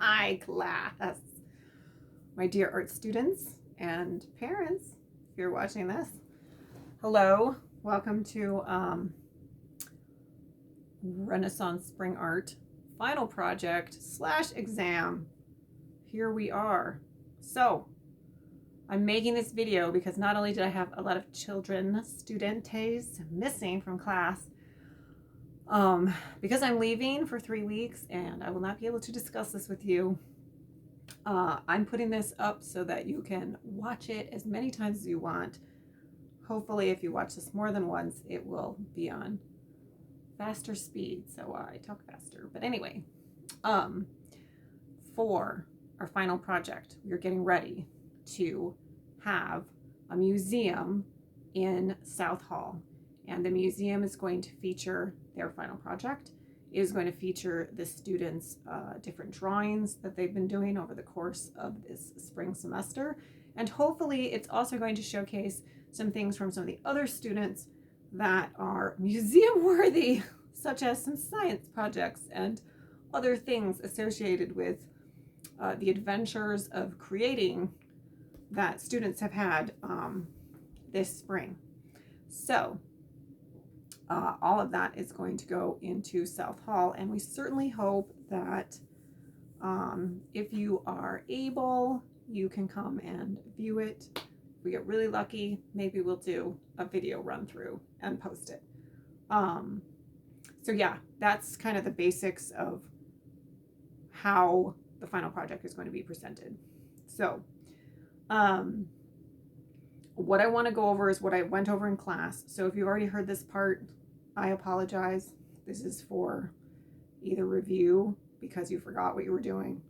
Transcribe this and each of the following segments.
Hi, class. My dear art students and parents, if you're watching this, hello. Welcome to Renaissance Spring Art final project / exam. Here we are. So, I'm making this video because not only did I have a lot of children, studentes, missing from class, because I'm leaving for 3 weeks and I will not be able to discuss this with you. I'm putting this up so that you can watch it as many times as you want. Hopefully, if you watch this more than once, it will be on faster speed, so I talk faster. But anyway, for our final project, we're getting ready to have a museum in South Hall, and the museum is going to feature their final project. It is going to feature the students' different drawings that they've been doing over the course of this spring semester, and hopefully it's also going to showcase some things from some of the other students that are museum worthy, such as some science projects and other things associated with the adventures of creating that students have had this spring. So all of that is going to go into South Hall, and we certainly hope that if you are able, you can come and view it. If we get really lucky, maybe we'll do a video run through and post it. So yeah, that's kind of the basics of how the final project is going to be presented. So what I want to go over is what I went over in class. So if you've already heard this part, I apologize. This is for either review because you forgot what you were doing,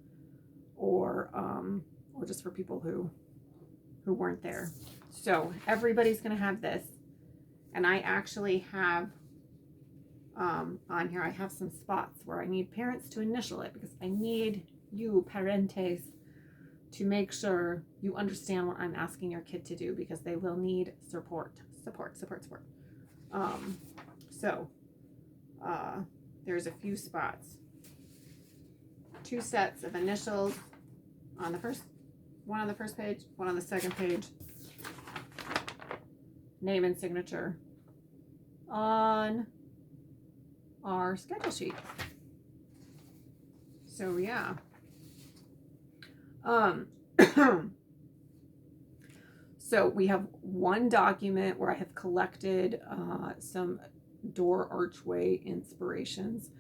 or just for people who weren't there. So everybody's going to have this, and I actually have on here, I have some spots where I need parents to initial it because I need you, parentes, to make sure you understand what I'm asking your kid to do, because they will need support. So there's a few spots. 2 sets of initials on the first, one on the first page, one on the second page. Name and signature on our schedule sheet. So yeah. So we have one document where I have collected some door archway inspirations.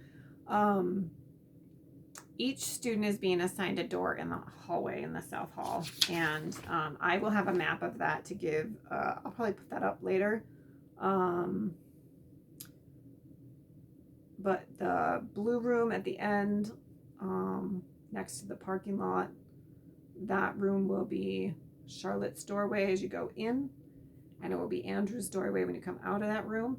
Each student is being assigned a door in the hallway in the South Hall, and I will have a map of that to give. I'll probably put that up later. But the blue room at the end, next to the parking lot, that room will be Charlotte's doorway as you go in, and it will be Andrew's doorway when you come out of that room.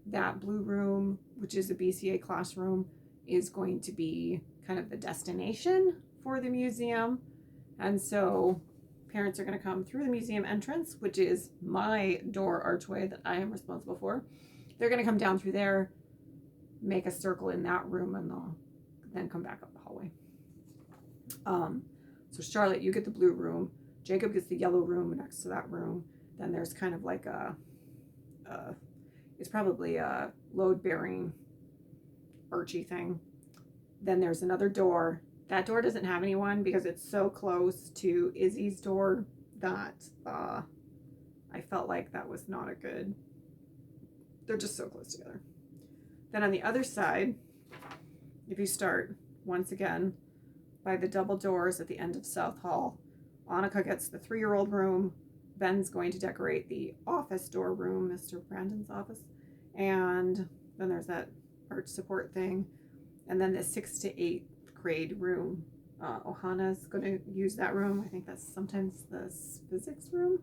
That blue room, which is a BCA classroom, is going to be kind of the destination for the museum. And so parents are going to come through the museum entrance, which is my door archway that I am responsible for. They're going to come down through there, make a circle in that room, and they'll then come back up the hallway. So Charlotte, you get the blue room. Jacob gets the yellow room next to that room. Then there's kind of like it's probably a load-bearing archy thing. Then there's another door. That door doesn't have anyone because it's so close to Izzy's door that I felt like that was not a good, they're just so close together. Then on the other side, if you start once again by the double doors at the end of South Hall, Annika gets the 3-year-old room. Ben's going to decorate the office door room, Mr. Brandon's office. And then there's that arch support thing. And then the 6th to 8th grade room. Ohana's going to use that room. I think that's sometimes the physics room.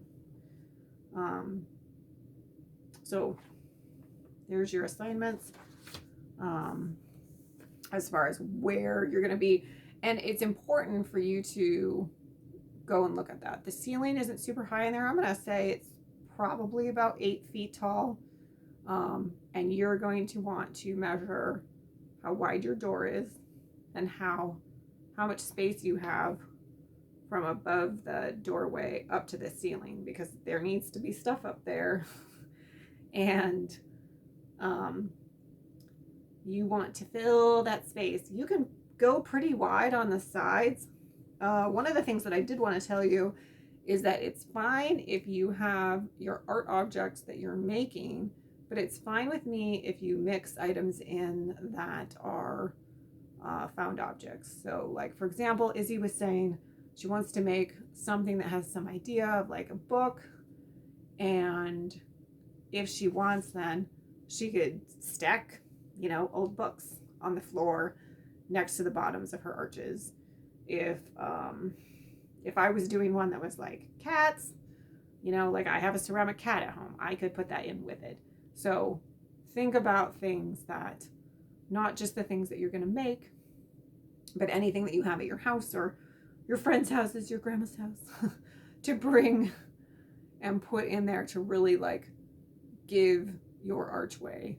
So there's your assignments as far as where you're going to be. And it's important for you to go and look at that. The ceiling isn't super high in there. I'm going to say it's probably about 8 feet tall. And you're going to want to measure how wide your door is and how how much space you have from above the doorway up to the ceiling, because there needs to be stuff up there. And you want to fill that space. You can go pretty wide on the sides. One of the things that I did want to tell you is that it's fine if you have your art objects that you're making, but it's fine with me if you mix items in that are found objects. So like, for example, Izzy was saying she wants to make something that has some idea of like a book, and if she wants, then she could stack, you know, old books on the floor next to the bottoms of her arches. If I was doing one that was like cats, you know, like I have a ceramic cat at home, I could put that in with it. So think about things that, not just the things that you're going to make, but anything that you have at your house or your friend's house, is your grandma's house, to bring and put in there to really like give your archway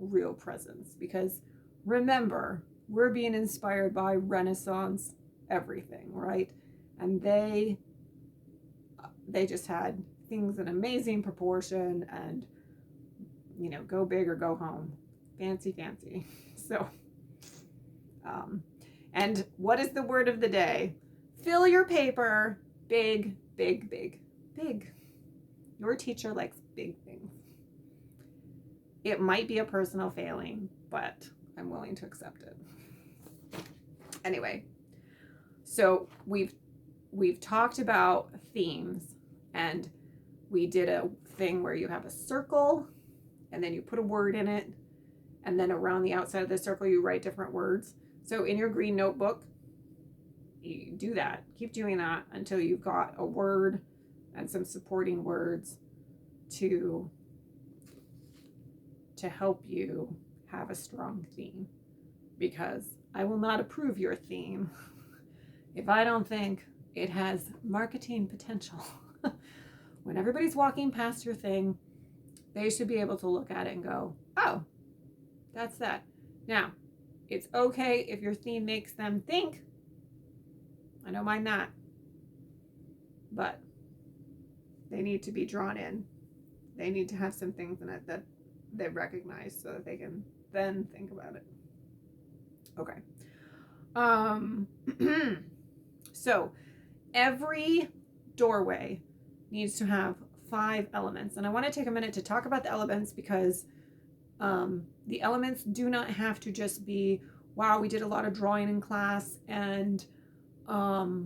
real presence. Because remember, we're being inspired by Renaissance everything, right? And they just had things in amazing proportion, and, you know, go big or go home. Fancy. So, and what is the word of the day? Fill your paper big. Your teacher likes big things. It might be a personal failing, but I'm willing to accept it. Anyway, so we've talked about themes, and we did a thing where you have a circle and then you put a word in it, and then around the outside of the circle you write different words. So in your green notebook, you do that. Keep doing that until you've got a word and some supporting words to help you have a strong theme. Because I will not approve your theme if I don't think it has marketing potential. When everybody's walking past your thing, they should be able to look at it and go, oh, that's that. Now, it's okay if your theme makes them think. I don't mind that. But they need to be drawn in. They need to have some things in it that they recognize so that they can then think about it. Okay. So every doorway needs to have 5 elements. And I want to take a minute to talk about the elements, because the elements do not have to just be, wow, we did a lot of drawing in class, and I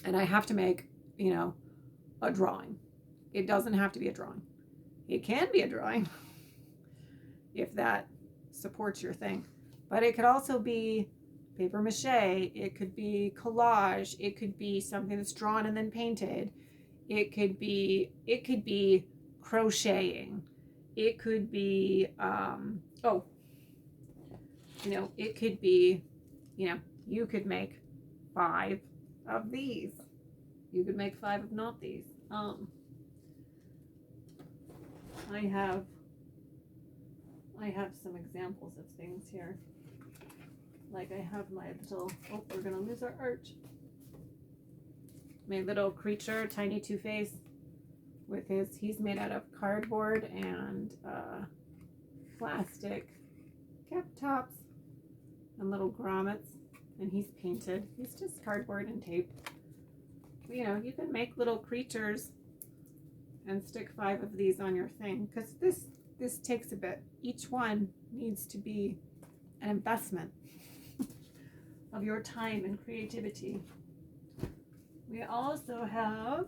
have to make, you know, a drawing. It doesn't have to be a drawing. It can be a drawing if that supports your thing. But it could also be paper mache. It could be collage. It could be something that's drawn and then painted. It could be crocheting. It could be, it could be, you could make 5 of these. You could make 5 of not these. I have some examples of things here. Like I have my little, we're gonna lose our arch. My little creature, Tiny Two-Face, with he's made out of cardboard and plastic cap tops and little grommets, and he's painted. He's just cardboard and tape. You know, you can make little creatures and stick 5 of these on your thing, because this takes a bit. Each one needs to be an investment of your time and creativity. We also have,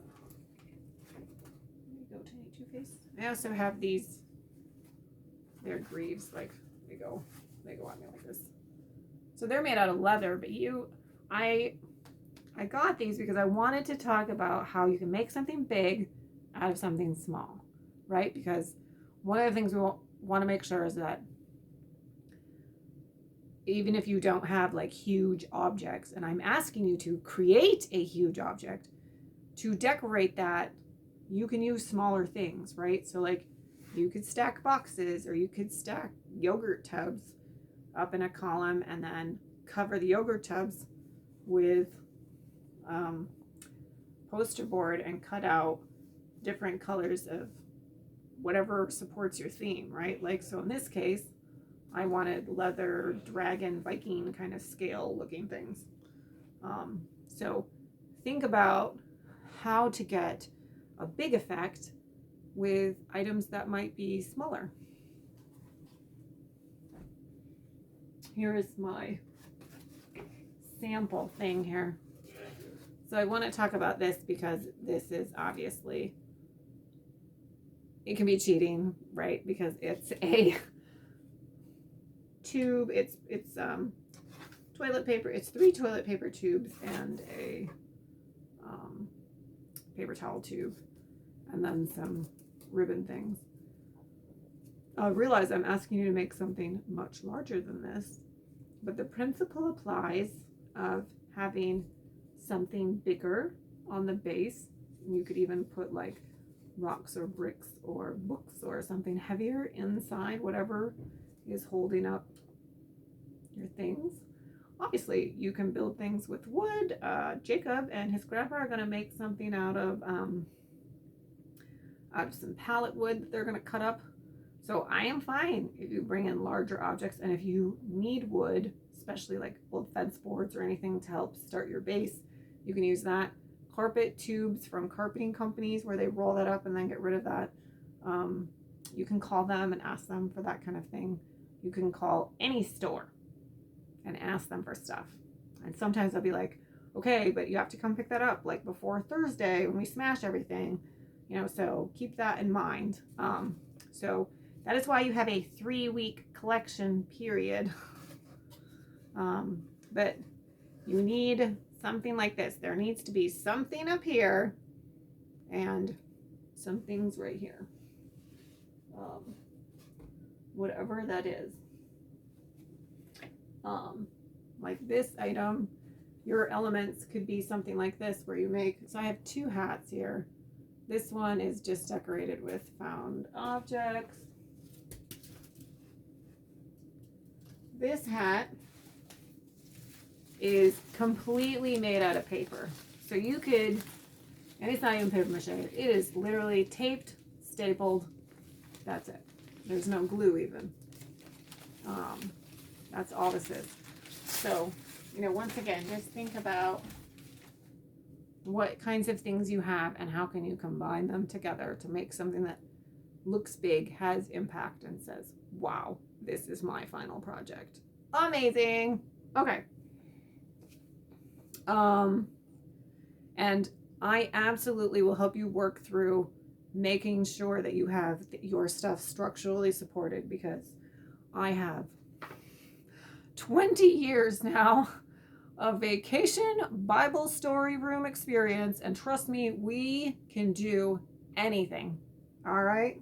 there you go, Tiny Two-Face. I also have these, they're greaves, like they go on me like this. So they're made out of leather, but I got these because I wanted to talk about how you can make something big out of something small, right? Because one of the things we want to make sure is that even if you don't have like huge objects, and I'm asking you to create a huge object, to decorate that, you can use smaller things, right? So like you could stack boxes, or you could stack yogurt tubs up in a column and then cover the yogurt tubs with poster board and cut out different colors of whatever supports your theme, right? Like, so in this case, I wanted leather, dragon, Viking kind of scale looking things. So think about how to get a big effect with items that might be smaller. Here is my sample thing here. So I want to talk about this because this is obviously, it can be cheating, right? Because it's a tube, it's toilet paper, it's 3 toilet paper tubes and a paper towel tube, and then some ribbon things. Realize I'm asking you to make something much larger than this, but the principle applies of having something bigger on the base. You could even put like rocks or bricks or books or something heavier inside, whatever is holding up your things. Obviously, you can build things with wood. Jacob and his grandpa are going to make something out of some pallet wood that they're going to cut up. So I am fine if you bring in larger objects, and if you need wood, especially like old fence boards or anything to help start your base, you can use that. Carpet tubes from carpeting companies where they roll that up and then get rid of that. You can call them and ask them for that kind of thing. You can call any store and ask them for stuff. And sometimes they'll be like, okay, but you have to come pick that up like before Thursday when we smash everything, you know, so keep that in mind. So that is why you have a 3-week collection period. But you need something like this. There needs to be something up here and some things right here. Whatever that is. Like this item, your elements could be something like this where you make, so I have 2 hats here. This one is just decorated with found objects. This hat is completely made out of paper. So you could, and it's not even paper mache, it is literally taped, stapled, that's it. There's no glue even. That's all this is. So, you know, once again, just think about what kinds of things you have and how can you combine them together to make something that looks big, has impact, and says, wow, this is my final project. Amazing. Okay. And I absolutely will help you work through making sure that you have your stuff structurally supported, because I have 20 years now of vacation Bible story room experience, and trust me, we can do anything. All right.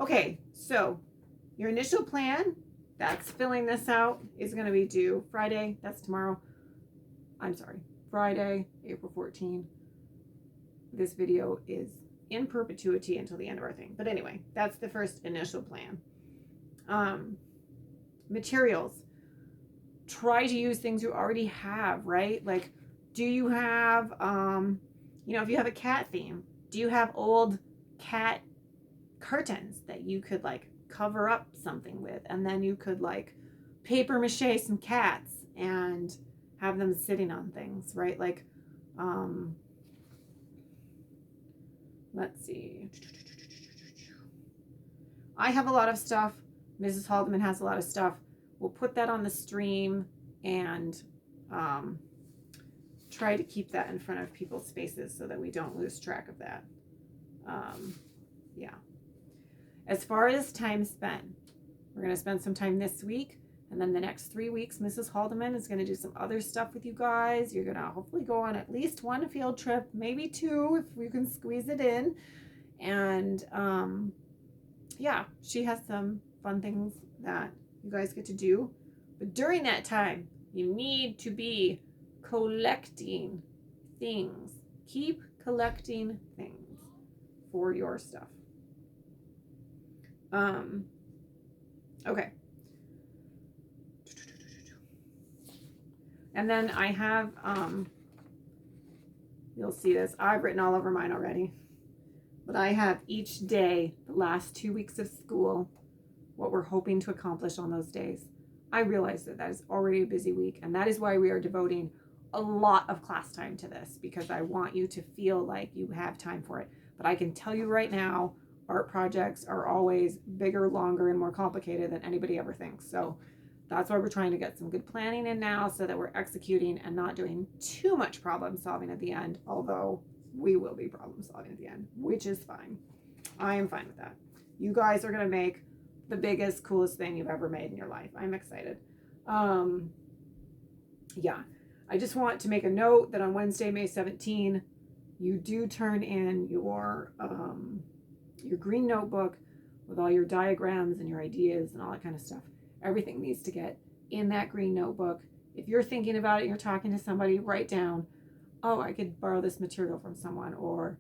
Okay, so your initial plan, that's filling this out, is going to be due Friday. That's tomorrow. I'm sorry, Friday, April 14th. This video is in perpetuity until the end of our thing. But anyway, that's the first initial plan. Materials. Try to use things you already have, right? Like, do you have, you know, if you have a cat theme, do you have old cat curtains that you could like cover up something with, and then you could like paper mache some cats and have them sitting on things, right? Like, let's see. I have a lot of stuff. Mrs. Haldeman has a lot of stuff. We'll put that on the stream and try to keep that in front of people's faces so that we don't lose track of that. Yeah. As far as time spent, we're going to spend some time this week, and then the next 3 weeks, Mrs. Haldeman is going to do some other stuff with you guys. You're going to hopefully go on at least 1 field trip, maybe 2 if we can squeeze it in. And yeah, she has some fun things that you guys get to do. But during that time, you need to be collecting things. Keep collecting things for your stuff. Okay. And then I have, you'll see this, I've written all over mine already, but I have each day, the last 2 weeks of school, what we're hoping to accomplish on those days. I realize that that is already a busy week, and that is why we are devoting a lot of class time to this, because I want you to feel like you have time for it. But I can tell you right now, art projects are always bigger, longer, and more complicated than anybody ever thinks. So that's why we're trying to get some good planning in now, so that we're executing and not doing too much problem solving at the end, although we will be problem solving at the end, which is fine. I am fine with that. You guys are going to make the biggest, coolest thing you've ever made in your life. I'm excited. Yeah, I just want to make a note that on Wednesday, May 17, you do turn in your green notebook with all your diagrams and your ideas and all that kind of stuff. Everything needs to get in that green notebook. If you're thinking about it, you're talking to somebody, write down, oh, I could borrow this material from someone, or,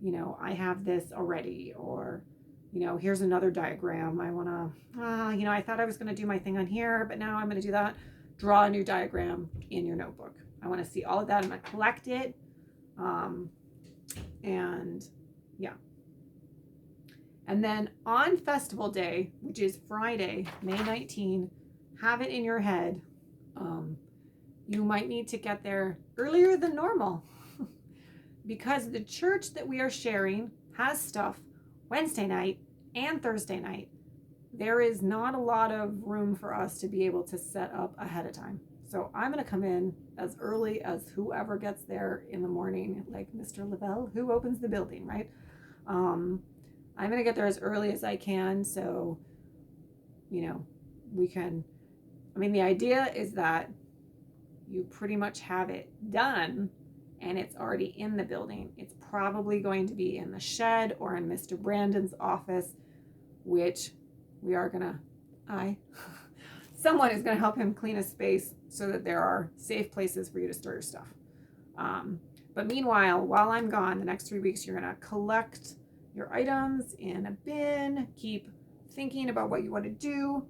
you know, I have this already, or, you know, here's another diagram. I want to, you know, I thought I was going to do my thing on here, but now I'm going to do that. Draw a new diagram in your notebook. I want to see all of that. I'm going to collect it. And yeah. And then on festival day, which is Friday, May 19, have it in your head. You might need to get there earlier than normal because the church that we are sharing has stuff Wednesday night and Thursday night. There is not a lot of room for us to be able to set up ahead of time. So I'm going to come in as early as whoever gets there in the morning, like Mr. Lavelle, who opens the building, right? I'm going to get there as early as I can. So, you know, we can, I mean, the idea is that you pretty much have it done and it's already in the building. It's probably going to be in the shed or in Mr. Brandon's office, which we are going to, someone is going to help him clean a space so that there are safe places for you to store your stuff. But meanwhile, while I'm gone, the next 3 weeks, you're going to collect your items in a bin, keep thinking about what you want to do.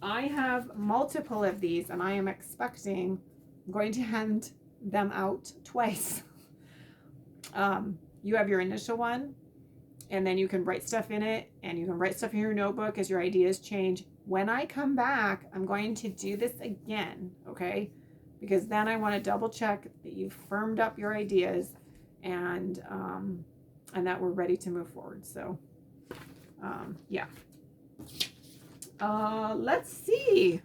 I have multiple of these and I am expecting, I'm going to hand them out twice. You have your initial one and then you can write stuff in it and you can write stuff in your notebook as your ideas change. When I come back, I'm going to do this again, okay? Because then I want to double check that you've firmed up your ideas and that we're ready to move forward. So, yeah. Let's see.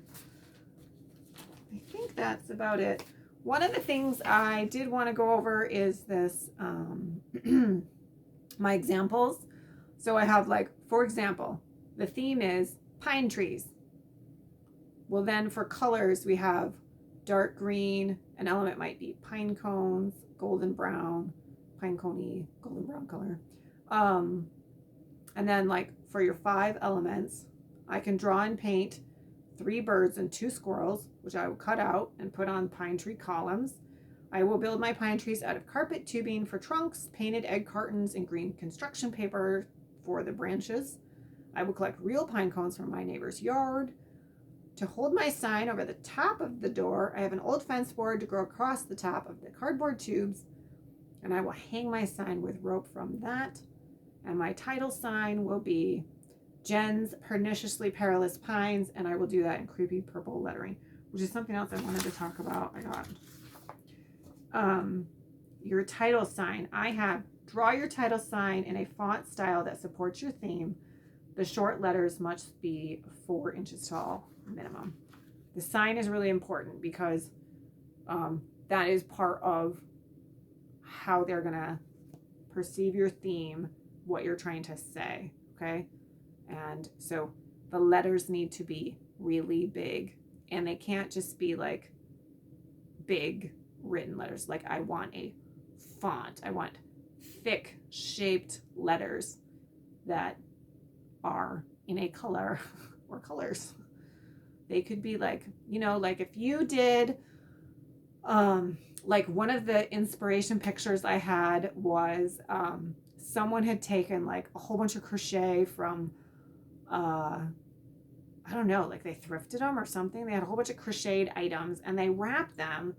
I think that's about it. One of the things I did want to go over is this, my examples. So I have, like, for example, the theme is pine trees. Well, then for colors, we have dark green. An element might be pine cones, golden brown, pine coney, golden brown color. And then, like, for your 5 elements, I can draw and paint 3 birds and 2 squirrels, which I will cut out and put on pine tree columns. I will build my pine trees out of carpet tubing for trunks, painted egg cartons, and green construction paper for the branches. I will collect real pine cones from my neighbor's yard. To hold my sign over the top of the door, I have an old fence board to go across the top of the cardboard tubes, and I will hang my sign with rope from that. And my title sign will be Jen's Perniciously Perilous Pines, and I will do that in creepy purple lettering, which is something else I wanted to talk about. I got your title sign. I have draw your title sign in a font style that supports your theme. The short letters must be 4 inches tall minimum. The sign is really important because that is part of how they're gonna perceive your theme, what you're trying to say, okay? And so the letters need to be really big, and they can't just be like big written letters. Like, I want a font. I want thick shaped letters that are in a color or colors. They could be like, you know, like if you did, like one of the inspiration pictures I had was someone had taken like a whole bunch of crochet from, I I don't know, like they thrifted them or something. They had a whole bunch of crocheted items and they wrapped them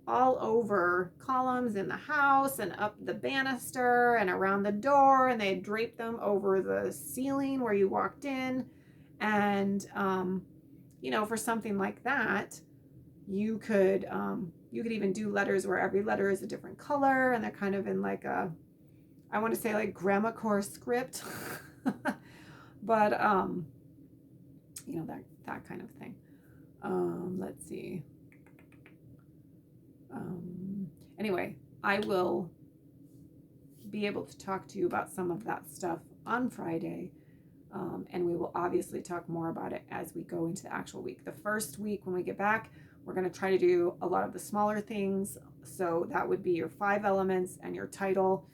all over columns in the house and up the banister and around the door, and they had draped them over the ceiling where you walked in. And for something like that, you could even do letters where every letter is a different color and they're kind of in like a, I want to say like grammar course script, but that kind of thing. Let's see. Anyway, I will be able to talk to you about some of that stuff on Friday. And we will obviously talk more about it as we go into the actual week. The first week when we get back, we're going to try to do a lot of the smaller things. So that would be your 5 elements and your title.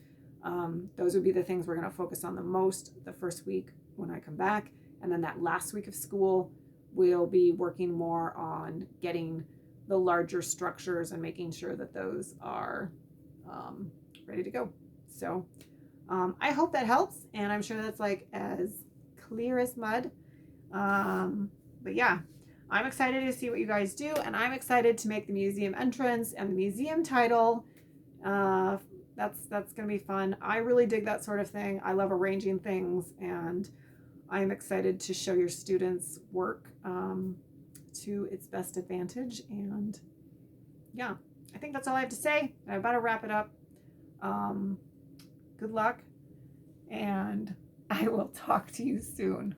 Those would be the things we're going to focus on the most the first week when I come back. And then that last week of school, we'll be working more on getting the larger structures and making sure that those are ready to go. So I hope that helps. And I'm sure that's like as clear as mud. But yeah, I'm excited to see what you guys do. And I'm excited to make the museum entrance and the museum title. That's going to be fun. I really dig that sort of thing. I love arranging things, and I'm excited to show your students work to its best advantage. And yeah, I think that's all I have to say. I better wrap it up. Good luck, and I will talk to you soon.